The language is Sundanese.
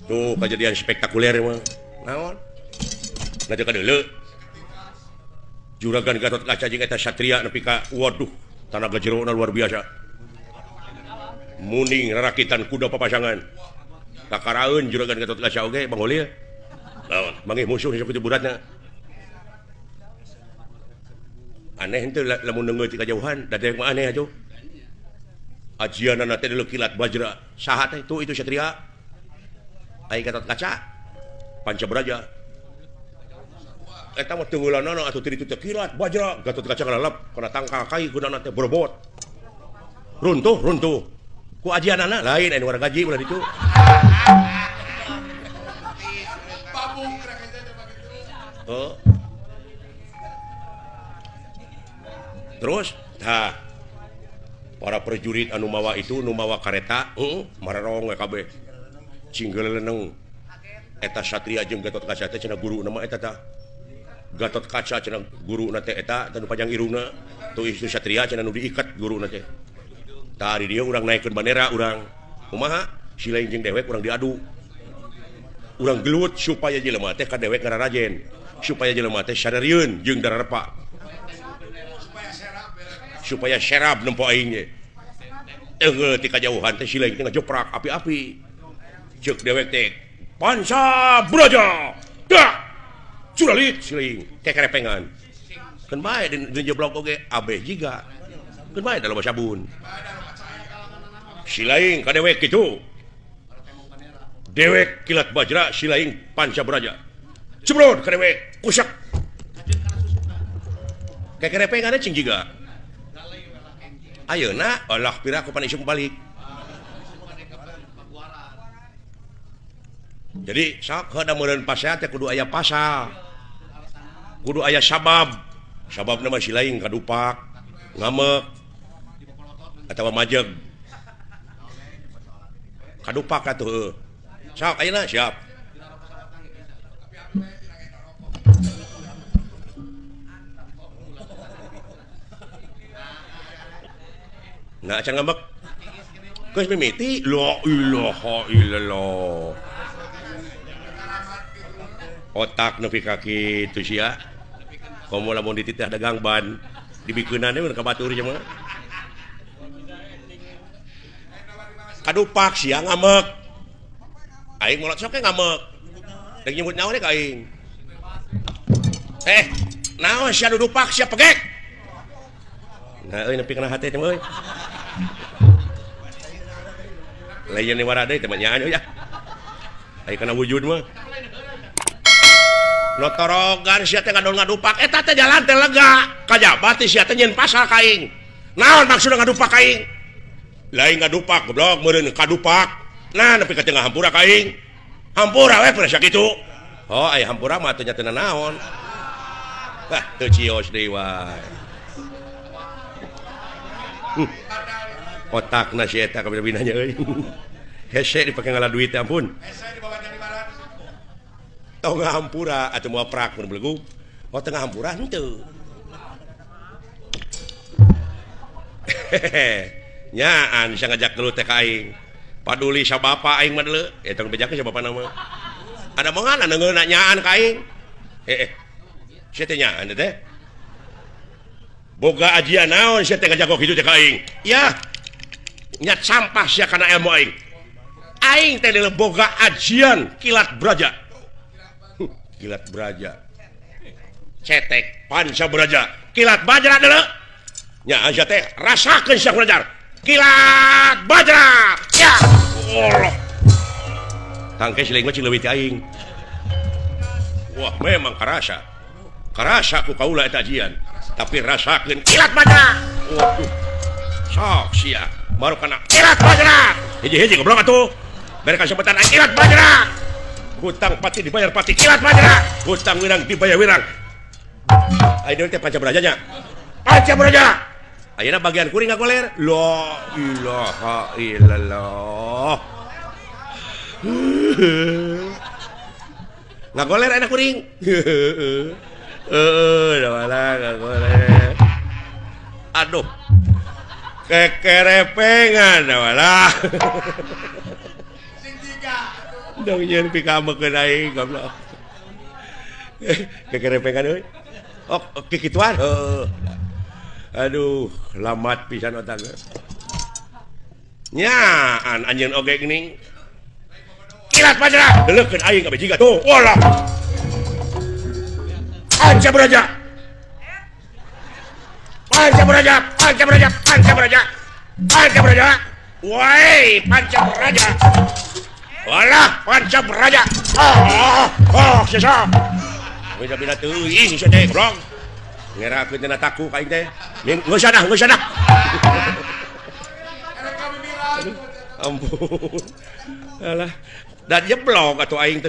Tuh kejadian spektakuler mah. Naon? Ngajak deuleu. Juragan Gatot Kaca jeung eta satria nepi ka waduh, tanaga jerona luar biasa. Muning rarakitan kuda papasangan. Kakaraeun Juragan Gatot Kaca oge Bang Holil. Naon? Mangih musuh sok kitu buratna. Aneh henteu lamun neungeut ti kajauhan, dadek mah aneh atuh. Ajianana teh deuleu kilat bajra. Saha teh itu satria? Ai Gatot Kaca. Pancabraja. Eta mah teungeulanana atuh teu ditu teh kilat bajra. Gatot Kaca ngalalap kana tangkal kai gunana teh berbobot. Runtuh. Ku ajianana lain anu warga gaji ulah ditu. Oh. Terus, para prajurit anu mawa itu, nu mawa kareta, mararong kabeh. Cinggeleuneng. Eta satria jeung Gatot Kaca teh cenah guru nama eta tah. Gatot Kaca cenah guruna teh eta tanu panjang irungna. Tu ieu satria cenah nu diikat guruna teh. Tah di dieu urang naikkeun bandera urang. Kumaha? Silaing jeung dewek urang diadu. Urang gelut supaya jelema teh ka dewek ngararajen. Supaya jelema teh sadarieun jeung dararepa. Supaya serap nempo aing ge. Ti kajauhan teh silaing teh ngajoprak api-api. Ceuk dewek teh Panca Braja. Dah. Curalit silaing teh kerepengan. Keun bae di jeblok oge abeh jiga. Keun bae dalam sabun. Silaing ka dewek kitu. Dewek kilat bajra silaing Panca Braja. Cebrod ka dewek kusak. Kekerepengan cing jiga. Ayeuna olah pira ku pan isuk balik. Jadi sok heuda meureun pasea teh kudu aya pasal. Kudu aya sabab. Sababna mah silaing kadupak, ngamek atawa majeg. Kadupak atuh. Sok ayeuna siap. Nah, acan ngambek. Geus mimiti, la ilaha illallah. Otak nepi ka kitu sia. Komo lamun dititah dagang ban, dibikeunana mun ka batur nya mah. Kadupak sia ngamek. Aing molot sok ngamek. Dek nyebut naon ka aing. Naon sia dudupak sia pegek. Nah, euy nepi kana hate teh euy. Lain ni warade teh nyaan ya. Ai kana wujud mah. Notorogan sia teh ngadupak eta teh jalan teh lega. Kajabat sia teh nyeun pasal ka aing. Naon maksudna ngadupak ka aing? Lain ngadupak goblok meureun kadupak. Nah nepi ka tengah hampura ka aing. Hampura we pura sakitu. Oh aya hampura mah teh nyatana naon. Hah teu cios deui wae. Otak na si eta ka bina-binanya euy. Hese dipake ngala duit ampun. Hese dibawa dari barat. Tong ngahampura atuh moal prak mun belegug. Oh teu ngahampura henteu. Nyaan bisa ngajak dulu teh ka aing. Paduli sa bapa aing mah deuleu. Eta bejakeun sa bapa nama. Ada moal neungeun nyaan ka aing. Sia teh nyaan teh. Boga ajian naon sia teh ngajak kitu teh ka aing. Yah. Nyat sampah sia kana ilmu aing. Aing teh deuleu boga ajian kilat braja. Kilat braja. Cetek Panca Braja. Kilat bajra deuleu. Nya asa teh rasakeun sia belajar. Kilat bajra. Ya. Allah. Tangke siling mah cing leuwih ti aing. Wah, memang karasa. Karasa ku kaula eta ajian. Tapi rasakeun kilat bajra. Waduh. Sok sia. Baru kena kilat bajra. Hiji-hiji goblok atuh. Bere kasempetan kilat bajra. Hutang pati dibayar pati kilat bajra. Hutang wirang dibayar wirang. Ayeuna teh Panca Braja nya. Panca Braja. Ayeuna bagian kuring ngagoler. La ilaha illallah. Ngagoler enak kuring. Da malah ngagoler. Aduh. Kekerepengan walah. dong nyen pikamekeun aing goblok. Kekerepengan euy. Oh, kikituan. Aduh, lamat pisan otak. Nyaan anjeun oge geuning. Kilat pajera, deulekeun aing ka bejiga tuh. Walah. Panca Braja. Panca Braja, Panca Braja, Panca Braja. Panca Braja. Woi, Panca Braja. Walah, Panca Braja. Sisa. Bina teuing sia teh, goblok. Ngerakeun tina taku ka aing teh. Geus sana, geus sana. Ampun. Alah, dan jeblok atuh aing teh